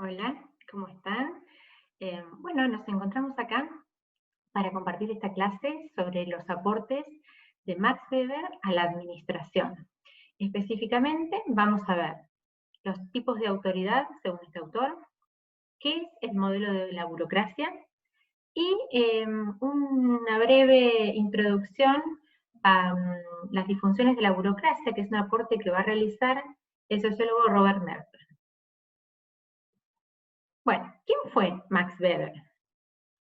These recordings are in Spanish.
Hola, ¿cómo están? Bueno, nos encontramos acá para compartir esta clase sobre los aportes de Max Weber a la administración. Específicamente, vamos a ver los tipos de autoridad según este autor, qué es el modelo de la burocracia y una breve introducción a las disfunciones de la burocracia, que es un aporte que va a realizar el sociólogo Robert Merton. Bueno, ¿quién fue Max Weber?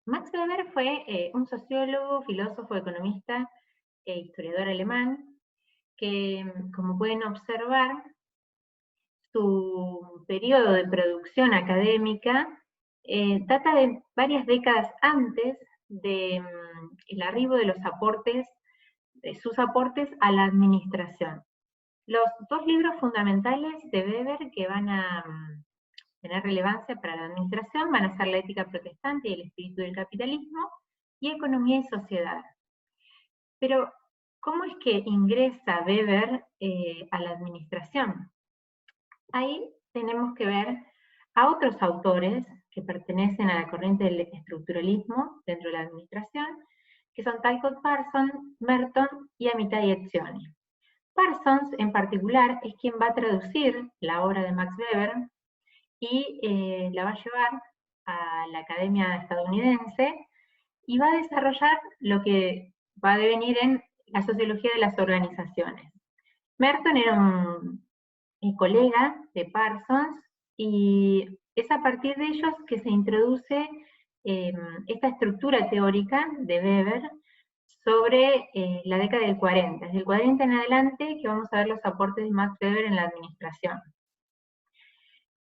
Max Weber fue un sociólogo, filósofo, economista e historiador alemán que, como pueden observar, su periodo de producción académica data de varias décadas antes del arribo de de sus aportes a la administración. Los dos libros fundamentales de Weber que van a tener relevancia para la administración van a ser La ética protestante y el espíritu del capitalismo y Economía y sociedad. Pero, ¿cómo es que ingresa Weber a la administración? Ahí tenemos que ver a otros autores que pertenecen a la corriente del estructuralismo dentro de la administración, que son Talcott Parsons, Merton y Amitai Etzioni. Parsons, en particular, es quien va a traducir la obra de Max Weber y la va a llevar a la Academia Estadounidense y va a desarrollar lo que va a devenir en la sociología de las organizaciones. Merton era un colega de Parsons y es a partir de ellos que se introduce esta estructura teórica de Weber sobre la década del 40. Desde el 40 en adelante que vamos a ver los aportes de Max Weber en la administración.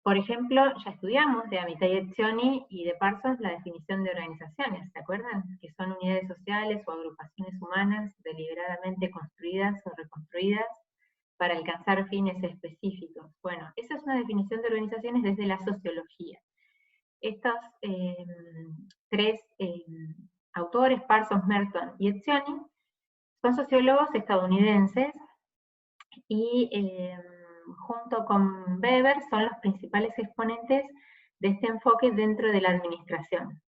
Por ejemplo, ya estudiamos de Amitai Etzioni y de Parsons la definición de organizaciones, ¿se acuerdan? Que son unidades sociales o agrupaciones humanas deliberadamente construidas o reconstruidas para alcanzar fines específicos. Bueno, esa es una definición de organizaciones desde la sociología. Estos tres autores, Parsons, Merton y Etzioni, son sociólogos estadounidenses y junto con Weber son los principales exponentes de este enfoque dentro de la administración.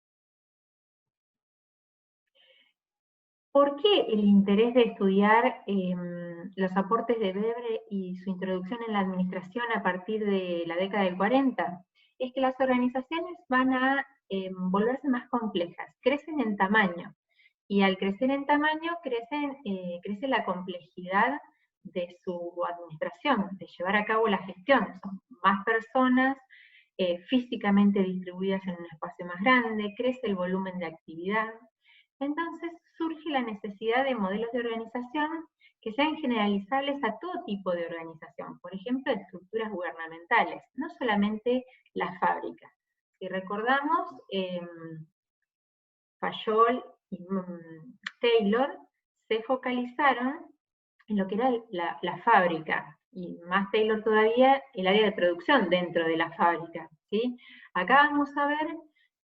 ¿Por qué el interés de estudiar los aportes de Weber y su introducción en la administración a partir de la década del 40? Es que las organizaciones van a volverse más complejas, crecen en tamaño, y al crecer en tamaño crece la complejidad de su administración, de llevar a cabo la gestión. Son más personas físicamente distribuidas en un espacio más grande, crece el volumen de actividad. Entonces surge la necesidad de modelos de organización que sean generalizables a todo tipo de organización, por ejemplo, estructuras gubernamentales, no solamente las fábricas. Si recordamos, Fayol y Taylor se focalizaron en lo que era la fábrica, y más Taylor todavía, el área de producción dentro de la fábrica, ¿sí? Acá vamos a ver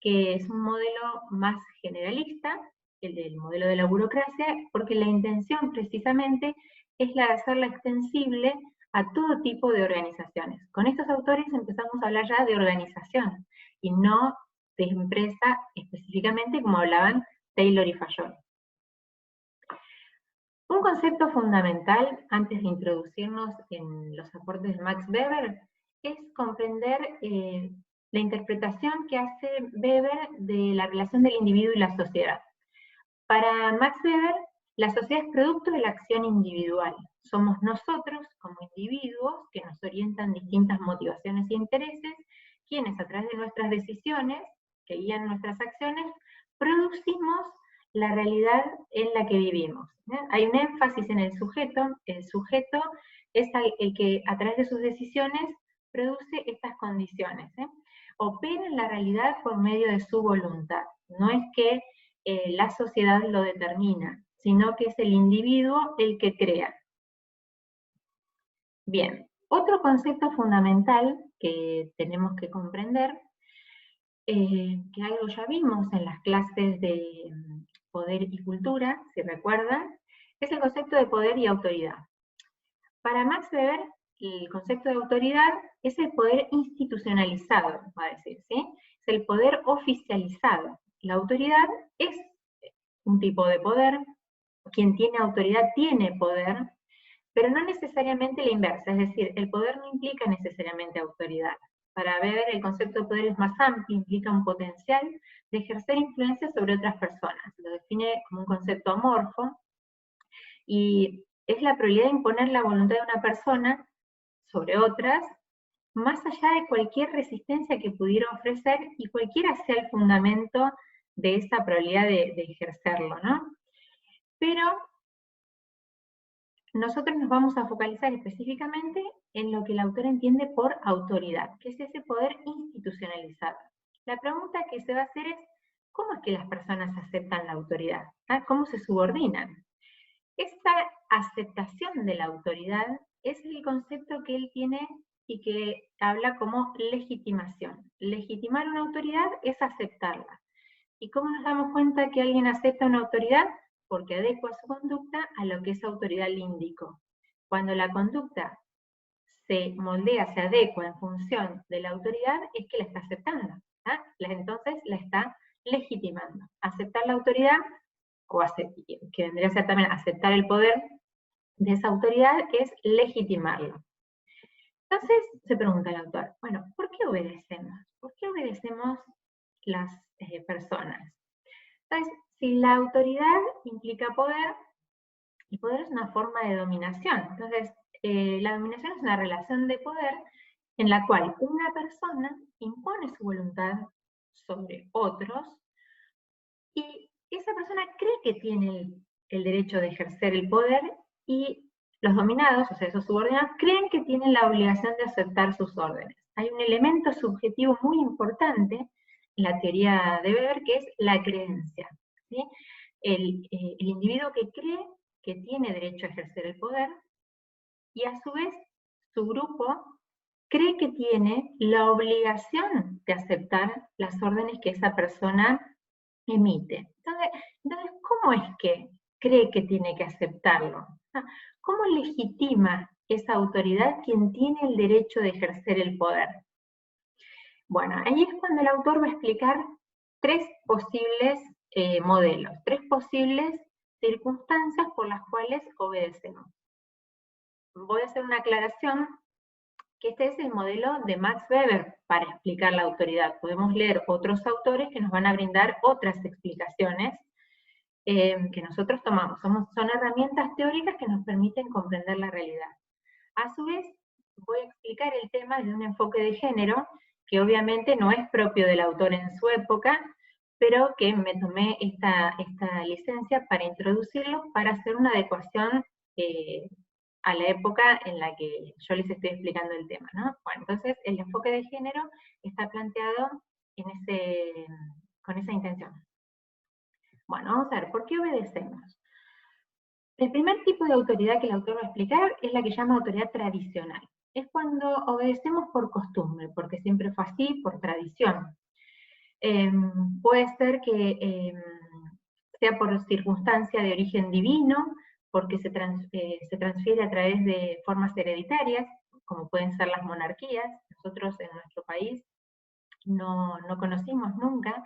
que es un modelo más generalista, el del modelo de la burocracia, porque la intención precisamente es la de hacerla extensible a todo tipo de organizaciones. Con estos autores empezamos a hablar ya de organización, y no de empresa específicamente como hablaban Taylor y Fayol. Un concepto fundamental antes de introducirnos en los aportes de Max Weber es comprender la interpretación que hace Weber de la relación del individuo y la sociedad. Para Max Weber, la sociedad es producto de la acción individual. Somos nosotros, como individuos, que nos orientan distintas motivaciones e intereses, quienes a través de nuestras decisiones, que guían nuestras acciones, producimos la realidad en la que vivimos. Hay un énfasis en el sujeto es el que a través de sus decisiones produce estas condiciones. Opera en la realidad por medio de su voluntad. No es que la sociedad lo determina, sino que es el individuo el que crea. Bien, otro concepto fundamental que tenemos que comprender, que algo ya vimos en las clases de poder y cultura, si recuerdan, es el concepto de poder y autoridad. Para Max Weber, el concepto de autoridad es el poder institucionalizado, va a decir, ¿sí? Es el poder oficializado. La autoridad es un tipo de poder, quien tiene autoridad tiene poder, pero no necesariamente la inversa, es decir, el poder no implica necesariamente autoridad. Para ver, el concepto de poder es más amplio, implica un potencial de ejercer influencia sobre otras personas. Lo define como un concepto amorfo, y es la probabilidad de imponer la voluntad de una persona sobre otras, más allá de cualquier resistencia que pudiera ofrecer y cualquiera sea el fundamento de esa probabilidad de ejercerlo, ¿no? Pero nosotros nos vamos a focalizar específicamente en lo que el autor entiende por autoridad, que es ese poder institucionalizado. La pregunta que se va a hacer es, ¿cómo es que las personas aceptan la autoridad? ¿Ah? ¿Cómo se subordinan? Esta aceptación de la autoridad es el concepto que él tiene y que habla como legitimación. Legitimar una autoridad es aceptarla. ¿Y cómo nos damos cuenta que alguien acepta una autoridad? Porque adecua su conducta a lo que esa autoridad le indicó. Cuando la conducta se moldea, se adecua en función de la autoridad, es que la está aceptando. ¿Ah? Entonces la está legitimando. Aceptar la autoridad, o que vendría a ser también aceptar el poder de esa autoridad, es legitimarlo. Entonces se pregunta el autor, bueno, ¿por qué obedecemos? ¿Por qué obedecemos las personas? Entonces, si la autoridad implica poder, el poder es una forma de dominación. Entonces, la dominación es una relación de poder en la cual una persona impone su voluntad sobre otros y esa persona cree que tiene el derecho de ejercer el poder y los dominados, o sea, esos subordinados, creen que tienen la obligación de aceptar sus órdenes. Hay un elemento subjetivo muy importante en la teoría de Weber, que es la creencia, ¿sí? El individuo que cree que tiene derecho a ejercer el poder y a su vez su grupo cree que tiene la obligación de aceptar las órdenes que esa persona emite. Entonces, ¿cómo es que cree que tiene que aceptarlo? ¿Cómo legitima esa autoridad quien tiene el derecho de ejercer el poder? Bueno, ahí es cuando el autor va a explicar tres posibles modelos, tres posibles circunstancias por las cuales obedecemos. Voy a hacer una aclaración, que este es el modelo de Max Weber para explicar la autoridad. Podemos leer otros autores que nos van a brindar otras explicaciones que nosotros tomamos. Son herramientas teóricas que nos permiten comprender la realidad. A su vez, voy a explicar el tema desde un enfoque de género, que obviamente no es propio del autor en su época, pero que me tomé esta licencia para introducirlo, para hacer una adecuación a la época en la que yo les estoy explicando el tema, ¿no? Bueno, entonces el enfoque de género está planteado con esa intención. Bueno, vamos a ver, ¿por qué obedecemos? El primer tipo de autoridad que el autor va a explicar es la que llama autoridad tradicional. Es cuando obedecemos por costumbre, porque siempre fue así, por tradición. Puede ser que sea por circunstancia de origen divino, porque se transfiere a través de formas hereditarias, como pueden ser las monarquías. Nosotros en nuestro país no conocimos nunca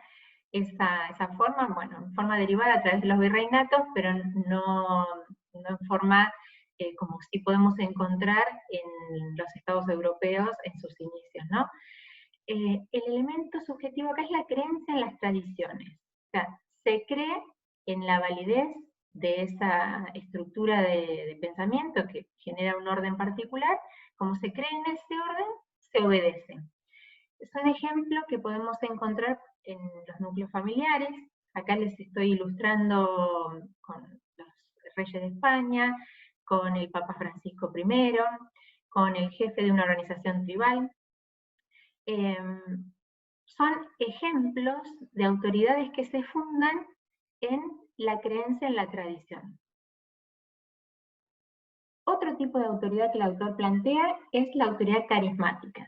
esa forma, bueno, en forma derivada a través de los virreinatos, pero no en forma como sí podemos encontrar en los estados europeos en sus inicios, ¿no? El elemento subjetivo acá es la creencia en las tradiciones. O sea, se cree en la validez de esa estructura de pensamiento que genera un orden particular. Como se cree en ese orden, se obedece. Es un ejemplo que podemos encontrar en los núcleos familiares. Acá les estoy ilustrando con los reyes de España, con el Papa Francisco I, con el jefe de una organización tribal. Son ejemplos de autoridades que se fundan en la creencia en la tradición. Otro tipo de autoridad que el autor plantea es la autoridad carismática.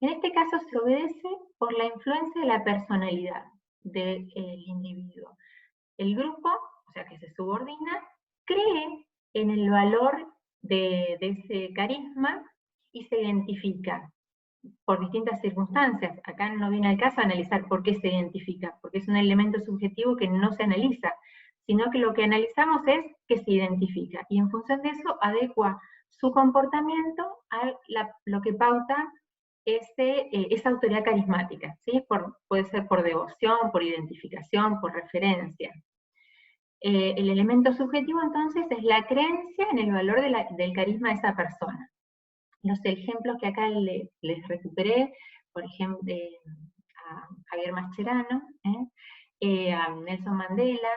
En este caso se obedece por la influencia de la personalidad del individuo. El grupo, o sea que se subordina, cree en el valor de ese carisma y se identifica por distintas circunstancias. Acá no viene al caso analizar por qué se identifica, porque es un elemento subjetivo que no se analiza, sino que lo que analizamos es que se identifica, y en función de eso adecua su comportamiento a lo que pauta esa autoridad carismática, ¿sí? Puede ser por devoción, por identificación, por referencia. El elemento subjetivo entonces es la creencia en el valor del carisma de esa persona. Los ejemplos que acá les recuperé, por ejemplo, a Javier Mascherano, a Nelson Mandela,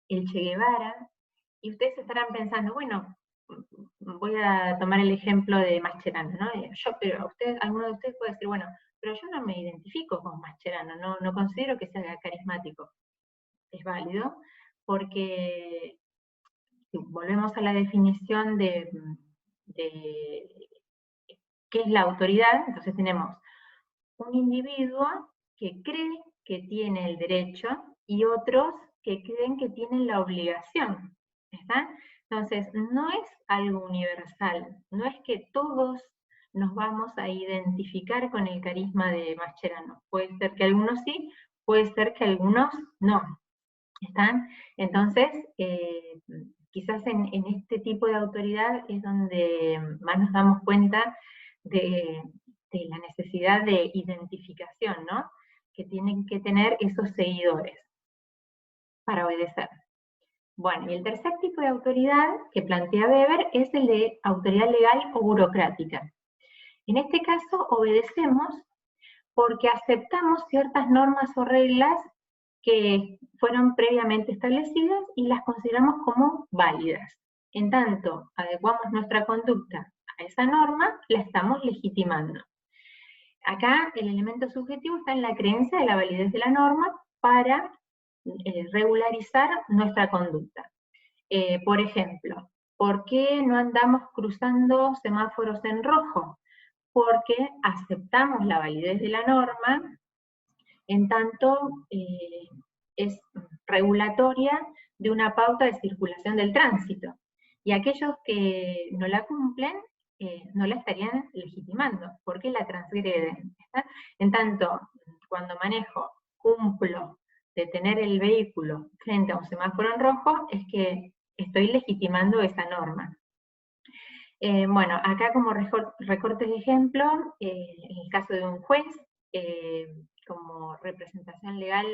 el Che Guevara, y ustedes estarán pensando, bueno, voy a tomar el ejemplo de Mascherano, ¿no? Pero alguno de ustedes puede decir, bueno, pero yo no me identifico con Mascherano, no considero que sea carismático. Es válido, porque si volvemos a la definición de qué es la autoridad, entonces tenemos un individuo que cree que tiene el derecho y otros que creen que tienen la obligación. ¿Está? Entonces, no es algo universal, no es que todos nos vamos a identificar con el carisma de Mascherano. Puede ser que algunos sí, puede ser que algunos no. ¿Están? Entonces, quizás en este tipo de autoridad es donde más nos damos cuenta de la necesidad de identificación, ¿no? Que tienen que tener esos seguidores para obedecer. Bueno, y el tercer tipo de autoridad que plantea Weber es el de autoridad legal o burocrática. En este caso, obedecemos porque aceptamos ciertas normas o reglas que fueron previamente establecidas y las consideramos como válidas. En tanto adecuamos nuestra conducta a esa norma, la estamos legitimando. Acá el elemento subjetivo está en la creencia de la validez de la norma para regularizar nuestra conducta. Por ejemplo, ¿por qué no andamos cruzando semáforos en rojo? Porque aceptamos la validez de la norma, en tanto es regulatoria de una pauta de circulación del tránsito. Y aquellos que no la cumplen, no la estarían legitimando, porque la transgreden. ¿Está? En tanto, cuando manejo, cumplo de tener el vehículo frente a un semáforo en rojo, es que estoy legitimando esa norma. Bueno, acá como recortes de ejemplo, en el caso de un juez, como representación legal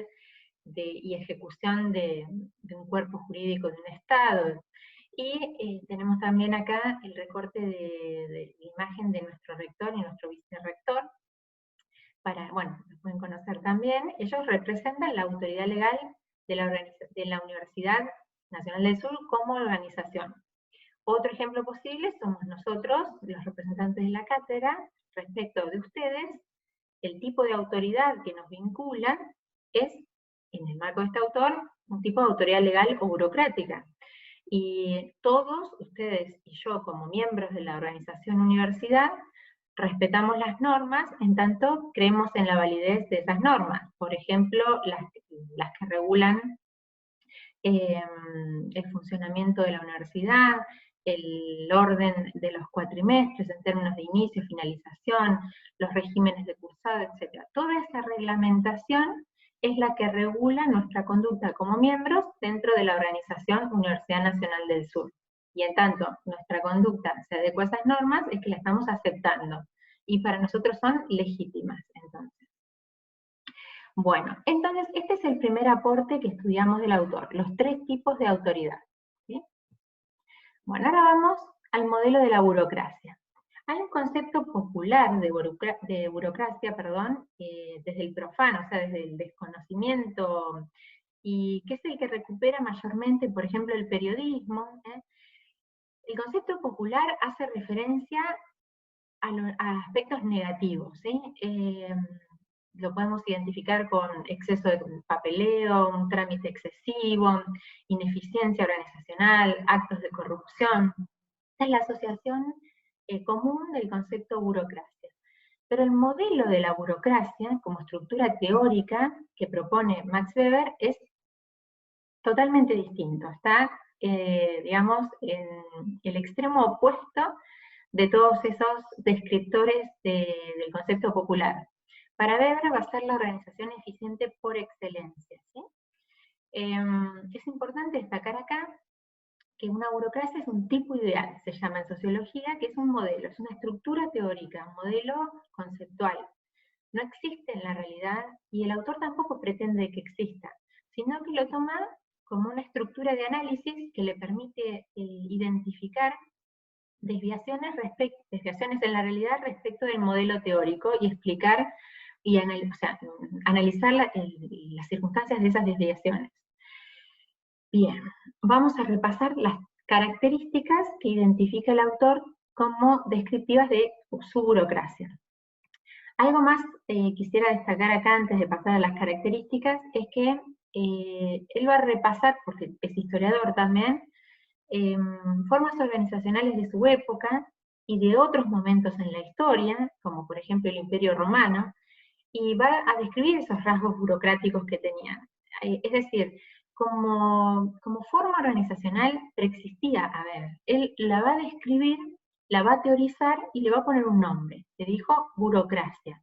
y ejecución de un cuerpo jurídico de un Estado. Y tenemos también acá el recorte de la imagen de nuestro rector y nuestro vicerrector, bueno, lo pueden conocer también. Ellos representan la autoridad legal de la Universidad Nacional del Sur como organización. Otro ejemplo posible somos nosotros, los representantes de la cátedra, respecto de ustedes. El tipo de autoridad que nos vincula es, en el marco de este autor, un tipo de autoridad legal o burocrática. Y todos, ustedes y yo, como miembros de la organización universidad, respetamos las normas, en tanto creemos en la validez de esas normas. Por ejemplo, las que regulan el funcionamiento de la universidad, el orden de los cuatrimestres en términos de inicio, finalización, los regímenes de cursado, etc. Toda esa reglamentación es la que regula nuestra conducta como miembros dentro de la organización Universidad Nacional del Sur. Y en tanto nuestra conducta se adecua a esas normas, es que la estamos aceptando. Y para nosotros son legítimas, entonces. Bueno, entonces este es el primer aporte que estudiamos del autor, los tres tipos de autoridad. ¿Sí? Bueno, ahora vamos al modelo de la burocracia. Hay un concepto popular de burocracia, desde el profano, o sea, desde el desconocimiento, y que es el que recupera mayormente, por ejemplo, el periodismo. El concepto popular hace referencia a aspectos negativos, ¿sí? Lo podemos identificar con exceso de papeleo, un trámite excesivo, ineficiencia organizacional, actos de corrupción. Esta es la asociación común del concepto burocracia. Pero el modelo de la burocracia, como estructura teórica que propone Max Weber, es totalmente distinto. Está, digamos, en el extremo opuesto de todos esos descriptores del concepto popular. Para Weber va a ser la organización eficiente por excelencia, ¿sí? Es importante destacar acá que una burocracia es un tipo ideal, se llama en sociología, que es un modelo, es una estructura teórica, un modelo conceptual. No existe en la realidad y el autor tampoco pretende que exista, sino que lo toma como una estructura de análisis que le permite identificar desviaciones en la realidad respecto del modelo teórico y explicar y analizar las circunstancias de esas desviaciones. Bien, vamos a repasar las características que identifica el autor como descriptivas de su burocracia. Algo más quisiera destacar acá antes de pasar a las características, es que él va a repasar, porque es historiador también, formas organizacionales de su época y de otros momentos en la historia, como por ejemplo el Imperio Romano, y va a describir esos rasgos burocráticos que tenían. Es decir, como forma organizacional preexistía, a ver, él la va a describir, la va a teorizar y le va a poner un nombre. Le dijo burocracia.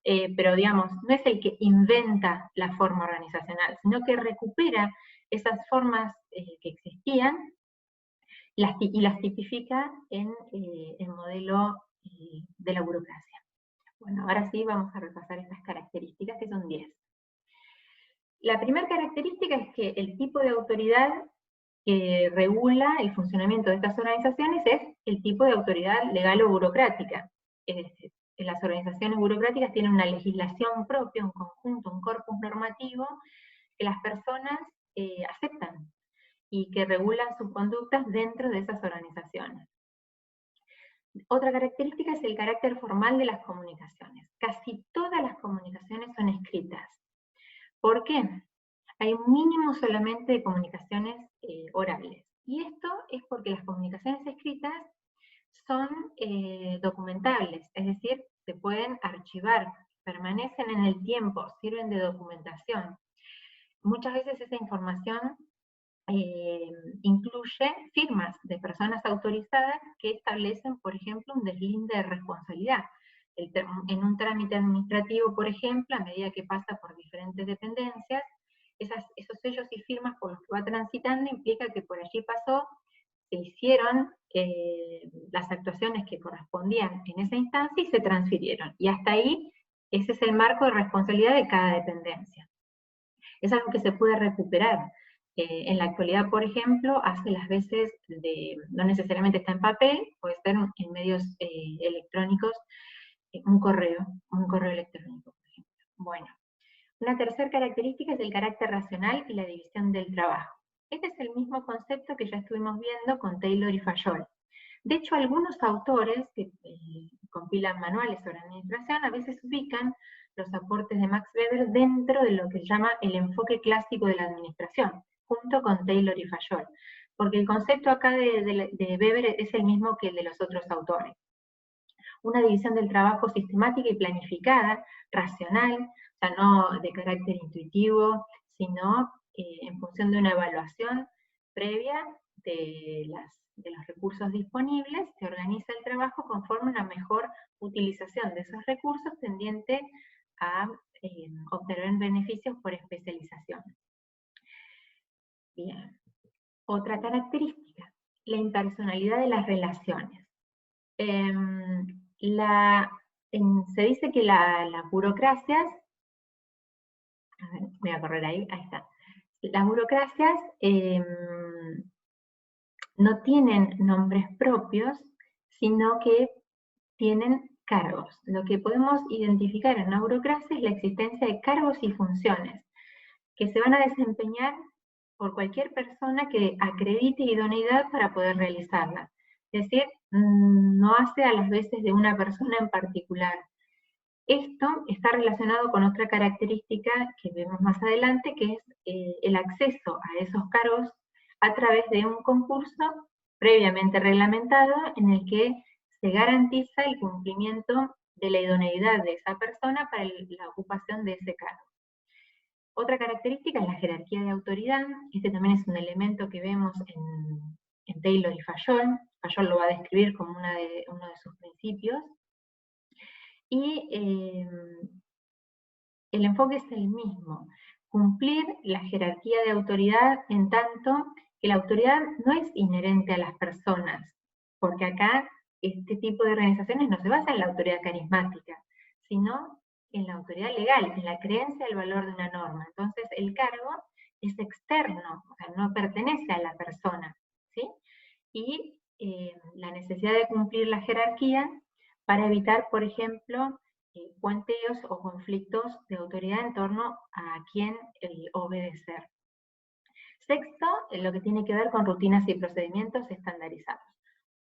Pero digamos, no es el que inventa la forma organizacional, sino que recupera esas formas que existían y las tipifica en el modelo de la burocracia. Bueno, ahora sí vamos a repasar estas características, que son 10. La primera característica es que el tipo de autoridad que regula el funcionamiento de estas organizaciones es el tipo de autoridad legal o burocrática. Es decir, las organizaciones burocráticas tienen una legislación propia, un conjunto, un corpus normativo que las personas aceptan y que regulan sus conductas dentro de esas organizaciones. Otra característica es el carácter formal de las comunicaciones. Casi todas las comunicaciones son escritas. ¿Por qué? Hay un mínimo solamente de comunicaciones orales. Y esto es porque las comunicaciones escritas son documentables, es decir, se pueden archivar, permanecen en el tiempo, sirven de documentación. Muchas veces esa información incluye firmas de personas autorizadas que establecen, por ejemplo, un deslinde de responsabilidad. En un trámite administrativo, por ejemplo, a medida que pasa por diferentes dependencias, esos sellos y firmas por los que va transitando implica que por allí pasó, se hicieron las actuaciones que correspondían en esa instancia y se transfirieron. Y hasta ahí, ese es el marco de responsabilidad de cada dependencia. Es algo que se puede recuperar. En la actualidad, por ejemplo, hace las veces no necesariamente está en papel, puede ser en medios electrónicos, un correo electrónico, por ejemplo. Bueno, una tercera característica es el carácter racional y la división del trabajo. Este es el mismo concepto que ya estuvimos viendo con Taylor y Fayol. De hecho, algunos autores que compilan manuales sobre administración a veces ubican los aportes de Max Weber dentro de lo que se llama el enfoque clásico de la administración, junto con Taylor y Fayol, porque el concepto acá de Weber es el mismo que el de los otros autores. Una división del trabajo sistemática y planificada, racional, o sea, no de carácter intuitivo, sino en función de una evaluación previa de los recursos disponibles, se organiza el trabajo conforme a una mejor utilización de esos recursos tendiente a obtener beneficios por especialización. Bien. Otra característica, la impersonalidad de las relaciones. Se dice que las burocracias, a ver, voy a correr ahí está. Las burocracias no tienen nombres propios, sino que tienen cargos. Lo que podemos identificar en una burocracia es la existencia de cargos y funciones que se van a desempeñar por cualquier persona que acredite idoneidad para poder realizarla. Es decir, no hace a las veces de una persona en particular. Esto está relacionado con otra característica que vemos más adelante, que es el acceso a esos cargos a través de un concurso previamente reglamentado en el que se garantiza el cumplimiento de la idoneidad de esa persona para la ocupación de ese cargo. Otra característica es la jerarquía de autoridad. Este también es un elemento que vemos en Taylor y Fayol. Fayol lo va a describir como uno de sus principios, y el enfoque es el mismo: cumplir la jerarquía de autoridad, en tanto que la autoridad no es inherente a las personas, porque acá este tipo de organizaciones no se basa en la autoridad carismática, sino en la autoridad legal, en la creencia del valor de una norma. Entonces el cargo es externo, o sea, no pertenece a la persona, ¿sí? Y la necesidad de cumplir la jerarquía para evitar, por ejemplo, puenteos o conflictos de autoridad en torno a quién obedecer. Sexto, lo que tiene que ver con rutinas y procedimientos estandarizados.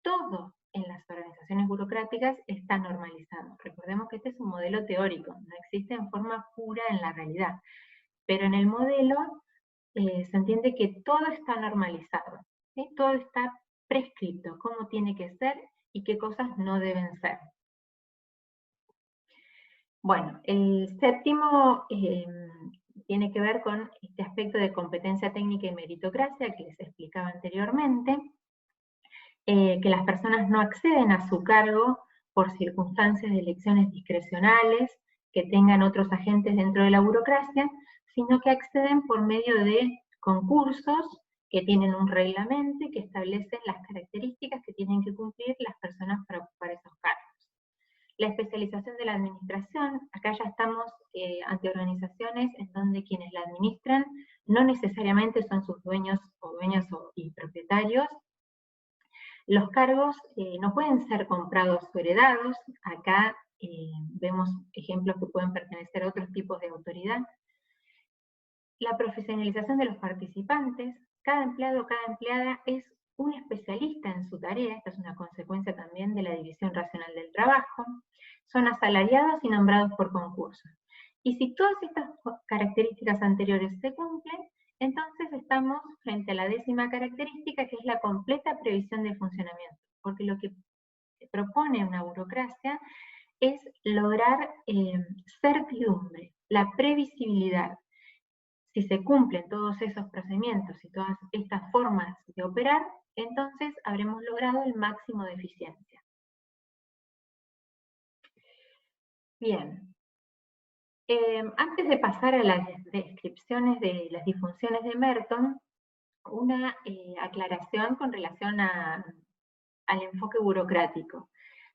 Todo en las organizaciones burocráticas está normalizado. Recordemos que este es un modelo teórico, no existe en forma pura en la realidad, pero en el modelo se entiende que todo está normalizado, ¿sí? Todo está prescrito, cómo tiene que ser y qué cosas no deben ser. Bueno, el séptimo tiene que ver con este aspecto de competencia técnica y meritocracia que les explicaba anteriormente, que las personas no acceden a su cargo por circunstancias de elecciones discrecionales que tengan otros agentes dentro de la burocracia, sino que acceden por medio de concursos que tienen un reglamento y que establecen las características que tienen que cumplir las personas para ocupar esos cargos. La especialización de la administración: acá ya estamos ante organizaciones en donde quienes la administran no necesariamente son sus dueños o dueñas y propietarios. Los cargos no pueden ser comprados o heredados. Acá vemos ejemplos que pueden pertenecer a otros tipos de autoridad. La profesionalización de los participantes: cada empleado o cada empleada es un especialista en su tarea. Esta es una consecuencia también de la división racional del trabajo. Son asalariados y nombrados por concurso. Y si todas estas características anteriores se cumplen, entonces estamos frente a la 10ª característica, que es la completa previsión de funcionamiento, porque lo que propone una burocracia es lograr certidumbre, la previsibilidad. Si se cumplen todos esos procedimientos y todas estas formas de operar, entonces habremos logrado el máximo de eficiencia. Bien, antes de pasar a las descripciones de las disfunciones de Merton, una aclaración con relación al enfoque burocrático.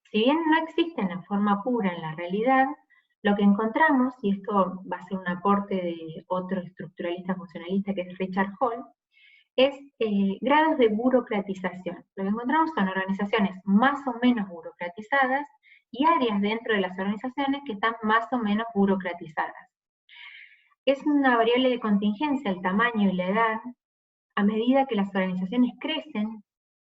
Si bien no existen en forma pura en la realidad, lo que encontramos, y esto va a ser un aporte de otro estructuralista funcionalista que es Richard Hall, es grados de burocratización. Lo que encontramos son organizaciones más o menos burocratizadas y áreas dentro de las organizaciones que están más o menos burocratizadas. Es una variable de contingencia el tamaño y la edad. A medida que las organizaciones crecen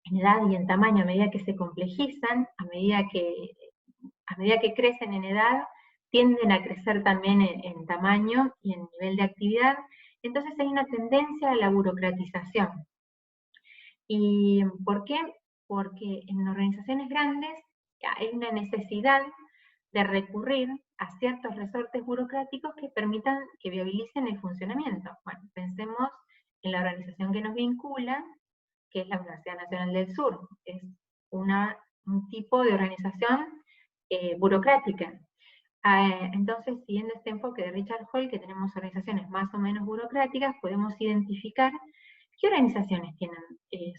en edad y en tamaño, a medida que se complejizan, a medida que crecen en edad, tienden a crecer también en tamaño y en nivel de actividad. Entonces hay una tendencia a la burocratización. ¿Y por qué? Porque en organizaciones grandes hay una necesidad de recurrir a ciertos resortes burocráticos que permitan, que viabilicen el funcionamiento. Bueno, pensemos en la organización que nos vincula, que es la Universidad Nacional del Sur. Es un tipo de organización burocrática. Entonces, siguiendo este enfoque de Richard Hall, que tenemos organizaciones más o menos burocráticas, podemos identificar qué organizaciones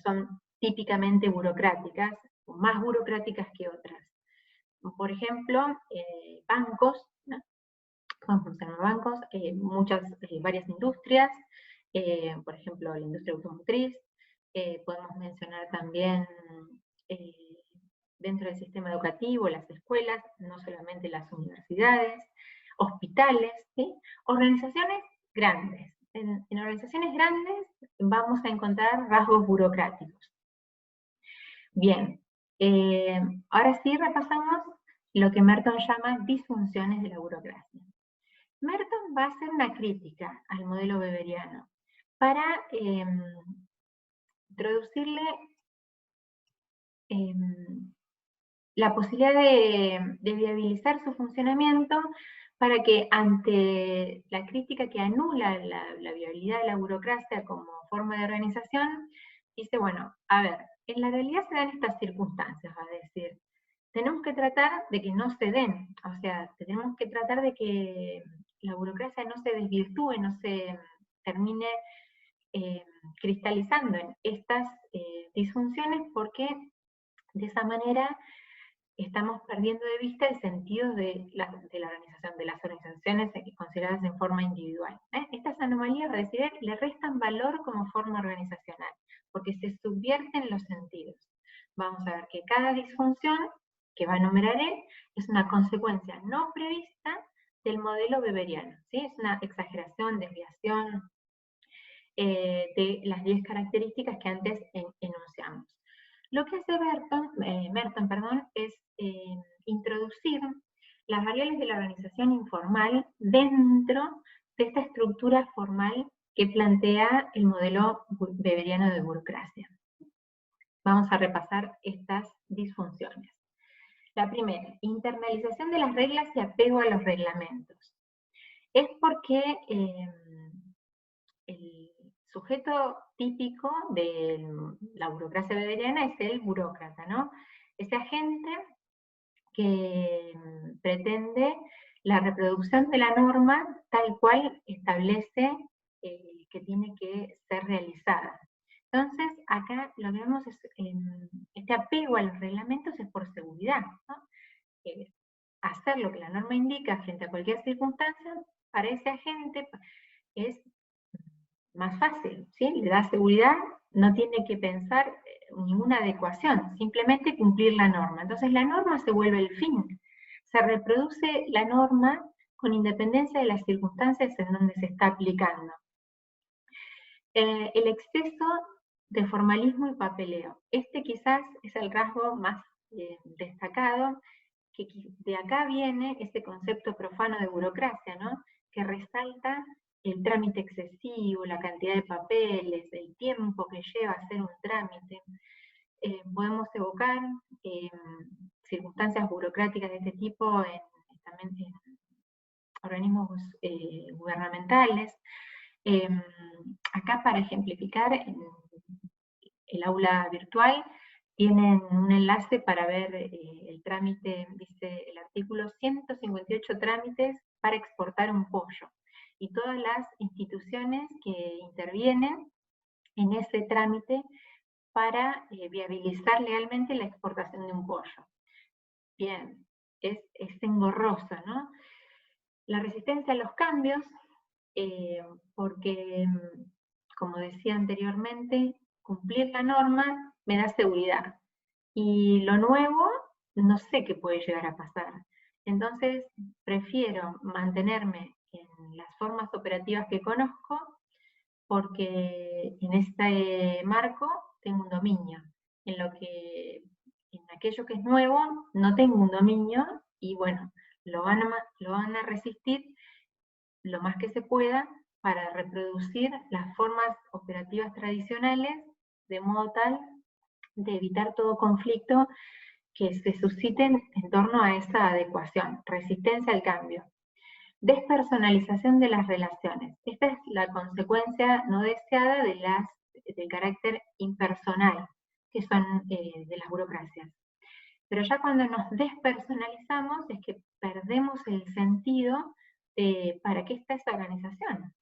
son típicamente burocráticas, o más burocráticas que otras. Por ejemplo, bancos, ¿no? ¿Cómo funcionan los bancos? Varias industrias, por ejemplo, la industria automotriz. Podemos mencionar también dentro del sistema educativo, las escuelas, no solamente las universidades, hospitales, ¿sí? Organizaciones grandes. En organizaciones grandes vamos a encontrar rasgos burocráticos. Bien, ahora sí repasamos lo que Merton llama disfunciones de la burocracia. Merton va a hacer una crítica al modelo weberiano para introducirle la posibilidad de viabilizar su funcionamiento, para que ante la crítica que anula la viabilidad de la burocracia como forma de organización, dice, bueno, a ver, en la realidad se dan estas circunstancias, va a decir. Tenemos que tratar de que no se den, o sea, tenemos que tratar de que la burocracia no se desvirtúe, no se termine cristalizando en estas disfunciones, porque de esa manera estamos perdiendo de vista el sentido de la organización, de las organizaciones consideradas en forma individual. Estas anomalías, a decir, le restan valor como forma organizacional, porque se subvierten los sentidos. Vamos a ver que cada disfunción que va a enumerar él es una consecuencia no prevista del modelo weberiano, ¿sí? Es una exageración, desviación de las 10 características que antes enunciamos. Lo que hace Merton es introducir las variables de la organización informal dentro de esta estructura formal que plantea el modelo weberiano de burocracia. Vamos a repasar estas disfunciones. La primera, internalización de las reglas y apego a los reglamentos. Es porque el sujeto típico de la burocracia weberiana es el burócrata, ¿no? Ese agente que pretende la reproducción de la norma tal cual establece que tiene que ser realizada. Entonces, acá lo que vemos es este apego a los reglamentos es por seguridad, ¿no? Hacer lo que la norma indica frente a cualquier circunstancia, para ese agente es más fácil, ¿sí? Le da seguridad, no tiene que pensar ninguna adecuación, simplemente cumplir la norma. Entonces la norma se vuelve el fin. Se reproduce la norma con independencia de las circunstancias en donde se está aplicando. El exceso de formalismo y papeleo. Este quizás es el rasgo más destacado, que de acá viene ese concepto profano de burocracia, ¿no? Que resalta el trámite excesivo, la cantidad de papeles, el tiempo que lleva hacer un trámite. Podemos evocar circunstancias burocráticas de este tipo también en organismos gubernamentales. Acá, para ejemplificar, en el aula virtual tienen un enlace para ver el trámite, dice el artículo 158 trámites para exportar un pollo, y todas las instituciones que intervienen en ese trámite para viabilizar legalmente la exportación de un pollo. Bien, es engorroso, ¿no? La resistencia a los cambios, porque, como decía anteriormente, cumplir la norma me da seguridad. Y lo nuevo, no sé qué puede llegar a pasar. Entonces, prefiero mantenerme en las formas operativas que conozco, porque en este marco tengo un dominio. En aquello que es nuevo no tengo un dominio, y bueno, lo van a resistir lo más que se pueda para reproducir las formas operativas tradicionales, de modo tal de evitar todo conflicto que se susciten en torno a esa adecuación, resistencia al cambio. Despersonalización de las relaciones. Esta es la consecuencia no deseada del carácter impersonal, que son de las burocracias. Pero ya cuando nos despersonalizamos es que perdemos el sentido de para qué está esa organización.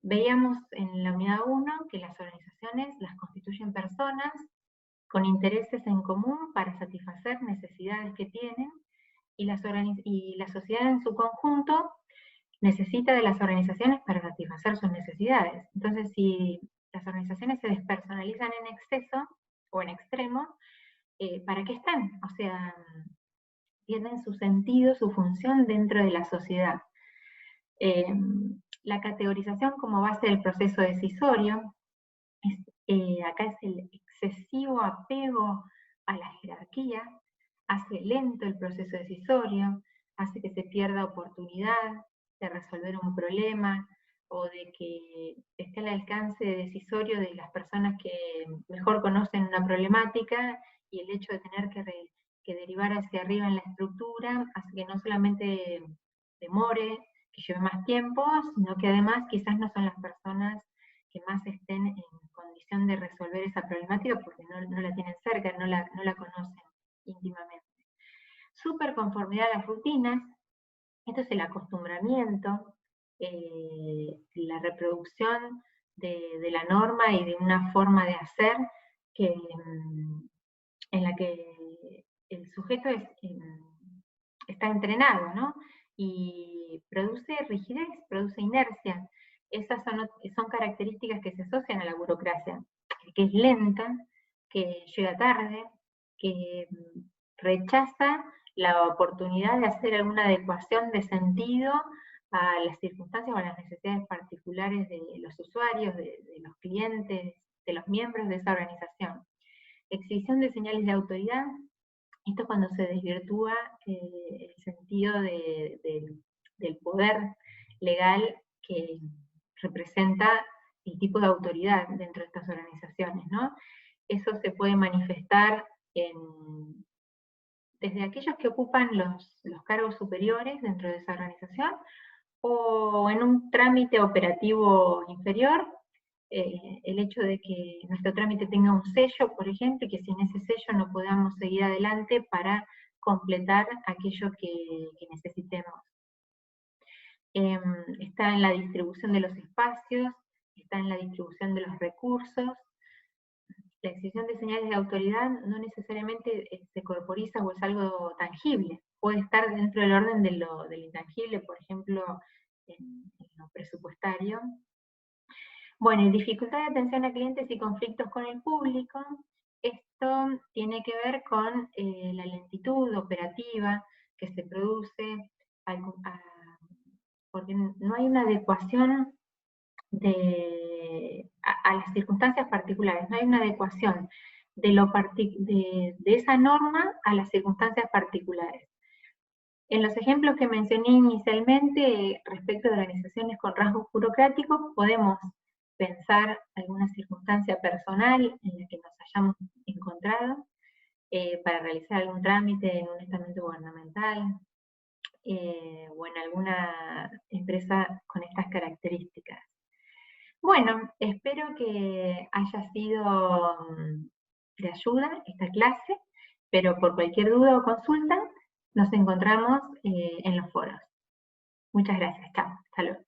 Veíamos en la unidad 1 que las organizaciones las constituyen personas con intereses en común para satisfacer necesidades que tienen, y la sociedad en su conjunto necesita de las organizaciones para satisfacer sus necesidades. Entonces, si las organizaciones se despersonalizan en exceso o en extremo, ¿para qué están? O sea, pierden su sentido, su función dentro de la sociedad. La categorización como base del proceso decisorio, acá es el excesivo apego a la jerarquía, hace lento el proceso decisorio, hace que se pierda oportunidad de resolver un problema, o de que esté al alcance decisorio de las personas que mejor conocen una problemática, y el hecho de tener que derivar hacia arriba en la estructura hace que no solamente demore, que lleve más tiempo, sino que además quizás no son las personas que más estén en condiciones condición de resolver esa problemática porque no la tienen cerca, no la conocen íntimamente. Superconformidad a las rutinas, esto es el acostumbramiento, la reproducción de la norma y de una forma de hacer en la que el sujeto está entrenado, ¿no? Y produce rigidez, produce inercia. Esas son características que se asocian a la burocracia, que es lenta, que llega tarde, que rechaza la oportunidad de hacer alguna adecuación de sentido a las circunstancias o a las necesidades particulares de los usuarios, de los clientes, de los miembros de esa organización. Exhibición de señales de autoridad, esto es cuando se desvirtúa el sentido del poder legal que representa el tipo de autoridad dentro de estas organizaciones, ¿no? Eso se puede manifestar desde aquellos que ocupan los cargos superiores dentro de esa organización, o en un trámite operativo inferior, el hecho de que nuestro trámite tenga un sello, por ejemplo, y que sin ese sello no podamos seguir adelante para completar aquello que necesitemos. Está en la distribución de los espacios, está en la distribución de los recursos. La exhibición de señales de autoridad no necesariamente se corporiza o es algo tangible, puede estar dentro del orden del intangible, por ejemplo, en lo presupuestario. Bueno, y dificultad de atención a clientes y conflictos con el público. Esto tiene que ver con la lentitud operativa que se produce porque no hay una adecuación a las circunstancias particulares, no hay una adecuación de esa norma a las circunstancias particulares. En los ejemplos que mencioné inicialmente respecto de organizaciones con rasgos burocráticos, podemos pensar alguna circunstancia personal en la que nos hayamos encontrado para realizar algún trámite en un estamento gubernamental o en alguna empresa con estas características. Bueno, espero que haya sido de ayuda esta clase, pero por cualquier duda o consulta nos encontramos en los foros. Muchas gracias, chao, hasta luego.